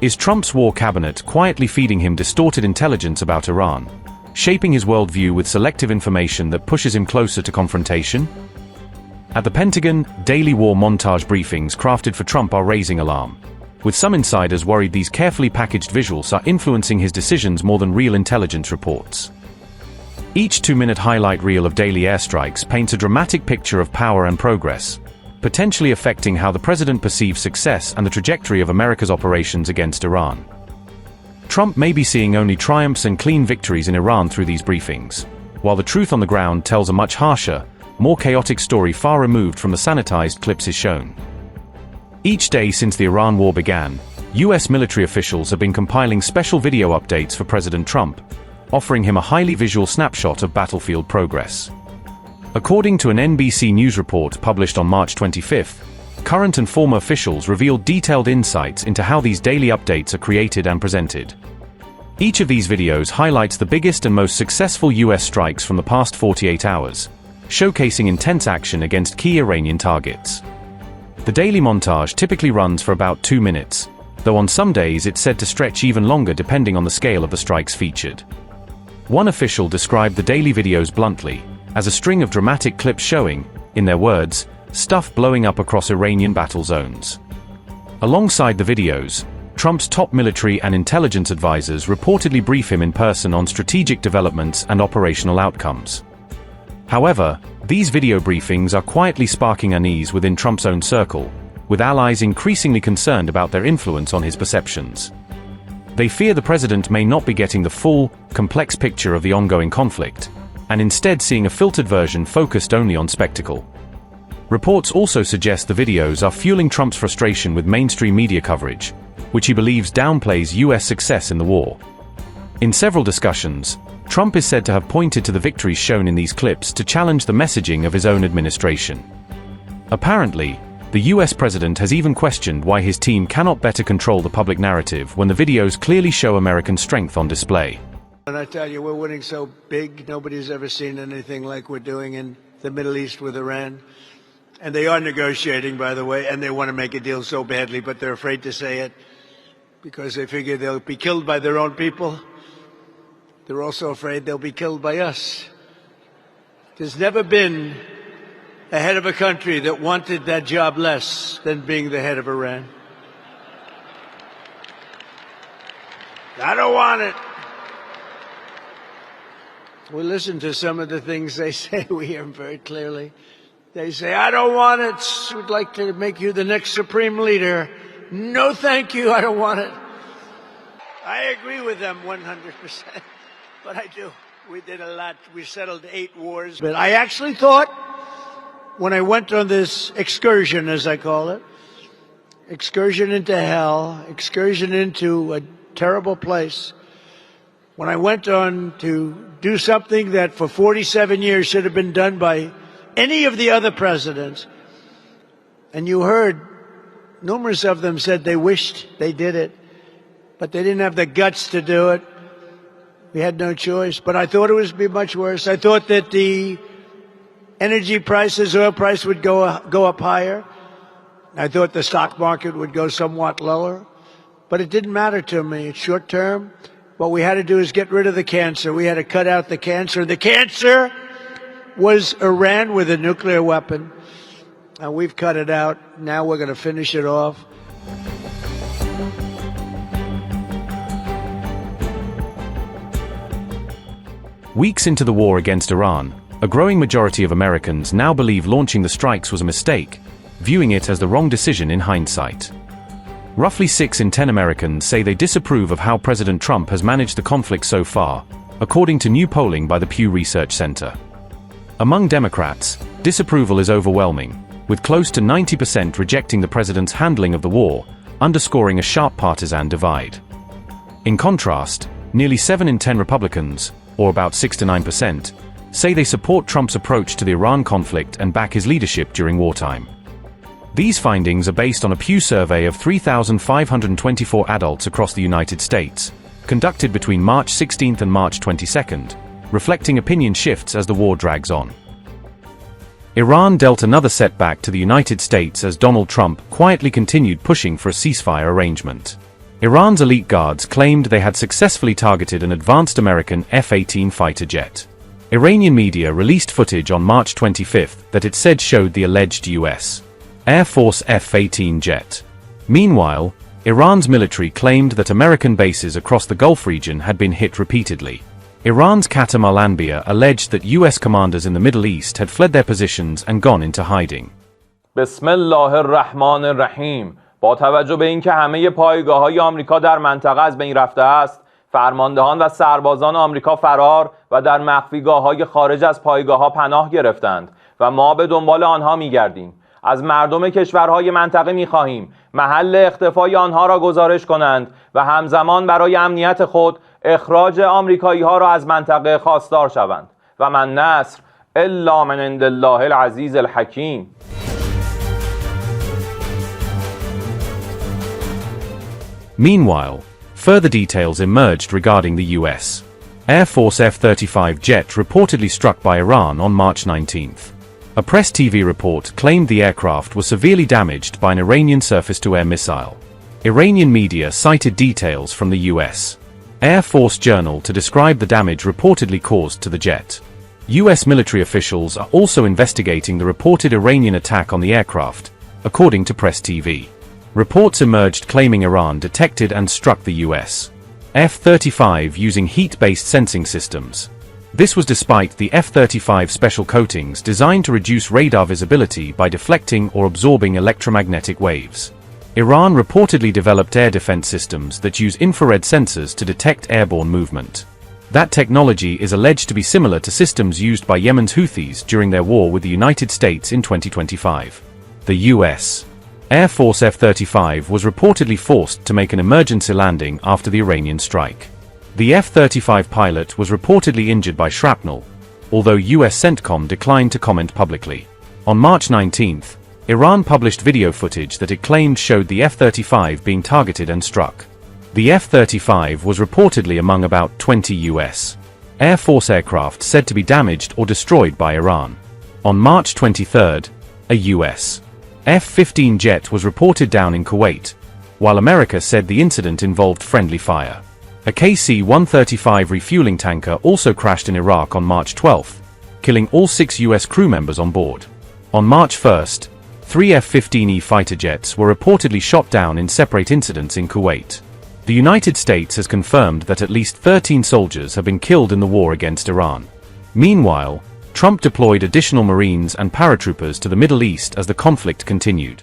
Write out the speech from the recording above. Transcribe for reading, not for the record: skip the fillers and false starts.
Is Trump's war cabinet quietly feeding him distorted intelligence about Iran, shaping his worldview with selective information that pushes him closer to confrontation? At the Pentagon, daily war montage briefings crafted for Trump are raising alarm, with some insiders worried these carefully packaged visuals are influencing his decisions more than real intelligence reports. Each 2-minute highlight reel of daily airstrikes paints a dramatic picture of power and progress, potentially affecting how the president perceives success and the trajectory of America's operations against Iran. Trump may be seeing only triumphs and clean victories in Iran through these briefings, while the truth on the ground tells a much harsher, more chaotic story far removed from the sanitized clips is shown. Each day since the Iran war began, US military officials have been compiling special video updates for President Trump, offering him a highly visual snapshot of battlefield progress. According to an NBC News report published on March 25, current and former officials revealed detailed insights into how these daily updates are created and presented. Each of these videos highlights the biggest and most successful US strikes from the past 48 hours, showcasing intense action against key Iranian targets. The daily montage typically runs for about 2 minutes, though on some days it's said to stretch even longer depending on the scale of the strikes featured. One official described the daily videos bluntly, as a string of dramatic clips showing, in their words, stuff blowing up across Iranian battle zones. Alongside the videos, Trump's top military and intelligence advisors reportedly brief him in person on strategic developments and operational outcomes. However, these video briefings are quietly sparking unease within Trump's own circle, with allies increasingly concerned about their influence on his perceptions. They fear the president may not be getting the full, complex picture of the ongoing conflict, and instead seeing a filtered version focused only on spectacle. Reports also suggest the videos are fueling Trump's frustration with mainstream media coverage, which he believes downplays US success in the war. In several discussions, Trump is said to have pointed to the victories shown in these clips to challenge the messaging of his own administration. Apparently, the US president has even questioned why his team cannot better control the public narrative when the videos clearly show American strength on display. And I tell you, we're winning so big, nobody's ever seen anything like we're doing in the Middle East with Iran. And they are negotiating, by the way, and they want to make a deal so badly, but they're afraid to say it because they figure they'll be killed by their own people. They're also afraid they'll be killed by us. There's never been a head of a country that wanted that job less than being the head of Iran. I don't want it. We listen to some of the things they say. We hear them very clearly. They say, I don't want it. We'd like to make you the next supreme leader. No, thank you. I don't want it. I agree with them 100%. But I do. We did a lot. We settled 8 wars. But I actually thought, when I went on this excursion, as I call it, excursion into hell, excursion into a terrible place, when I went on to do something that for 47 years should have been done by any of the other presidents, and you heard numerous of them said they wished they did it, but they didn't have the guts to do it. We had no choice. But I thought it would be much worse. I thought that the energy prices, oil price would go up higher. I thought the stock market would go somewhat lower. But it didn't matter to me. It's short term. What we had to do is get rid of the cancer. We had to cut out the cancer. The cancer was Iran with a nuclear weapon. And we've cut it out. Now we're going to finish it off. Weeks into the war against Iran, a growing majority of Americans now believe launching the strikes was a mistake, viewing it as the wrong decision in hindsight. Roughly 6 in 10 Americans say they disapprove of how President Trump has managed the conflict so far, according to new polling by the Pew Research Center. Among Democrats, disapproval is overwhelming, with close to 90% rejecting the president's handling of the war, underscoring a sharp partisan divide. In contrast, nearly 7 in 10 Republicans, or about 6 to 9%, say they support Trump's approach to the Iran conflict and back his leadership during wartime. These findings are based on a Pew survey of 3,524 adults across the United States, conducted between March 16 and March 22, reflecting opinion shifts as the war drags on. Iran dealt another setback to the United States as Donald Trump quietly continued pushing for a ceasefire arrangement. Iran's elite guards claimed they had successfully targeted an advanced American F-18 fighter jet. Iranian media released footage on March 25 that it said showed the alleged U.S. Air Force F-18 jet. Meanwhile, Iran's military claimed that American bases across the Gulf region had been hit repeatedly. Iran's Qatam al-Anbiya alleged that U.S. commanders in the Middle East had fled their positions and gone into hiding. Bismillah ar-Rahman ar-Rahim. با توجه به اینکه همه پایگاه‌های آمریکا در منطقه از بین رفته است، فرماندهان و سربازان آمریکا فرار و در مخفیگاه‌های خارج از پایگاه‌ها پناه گرفتند و ما به دنبال آنها می‌گردیم. از مردم کشورهای منطقه می‌خواهیم محل اختفای آنها را گزارش کنند و همزمان برای امنیت خود اخراج آمریکایی‌ها را از منطقه خواستار شوند. و من نصر الا من عند الله العزیز الحکیم. Meanwhile, further details emerged regarding the U.S. Air Force F-35 jet reportedly struck by Iran on March 19th. A Press TV report claimed the aircraft was severely damaged by an Iranian surface-to-air missile. Iranian media cited details from the U.S. Air Force Journal to describe the damage reportedly caused to the jet. U.S. military officials are also investigating the reported Iranian attack on the aircraft, according to Press TV. Reports emerged claiming Iran detected and struck the U.S. F-35 using heat-based sensing systems. This was despite the F-35 special coatings designed to reduce radar visibility by deflecting or absorbing electromagnetic waves. Iran reportedly developed air defense systems that use infrared sensors to detect airborne movement. That technology is alleged to be similar to systems used by Yemen's Houthis during their war with the United States in 2025. The U.S. Air Force F-35 was reportedly forced to make an emergency landing after the Iranian strike. The F-35 pilot was reportedly injured by shrapnel, although U.S. CENTCOM declined to comment publicly. On March 19th, Iran published video footage that it claimed showed the F-35 being targeted and struck. The F-35 was reportedly among about 20 U.S. Air Force aircraft said to be damaged or destroyed by Iran. On March 23rd, a U.S. F-15 jet was reported down in Kuwait, while America said the incident involved friendly fire. A KC-135 refueling tanker also crashed in Iraq on March 12th, killing all 6 U.S. crew members on board. On March 1st, 3 F-15E fighter jets were reportedly shot down in separate incidents in Kuwait. The United States has confirmed that at least 13 soldiers have been killed in the war against Iran. Meanwhile, Trump deployed additional Marines and paratroopers to the Middle East as the conflict continued.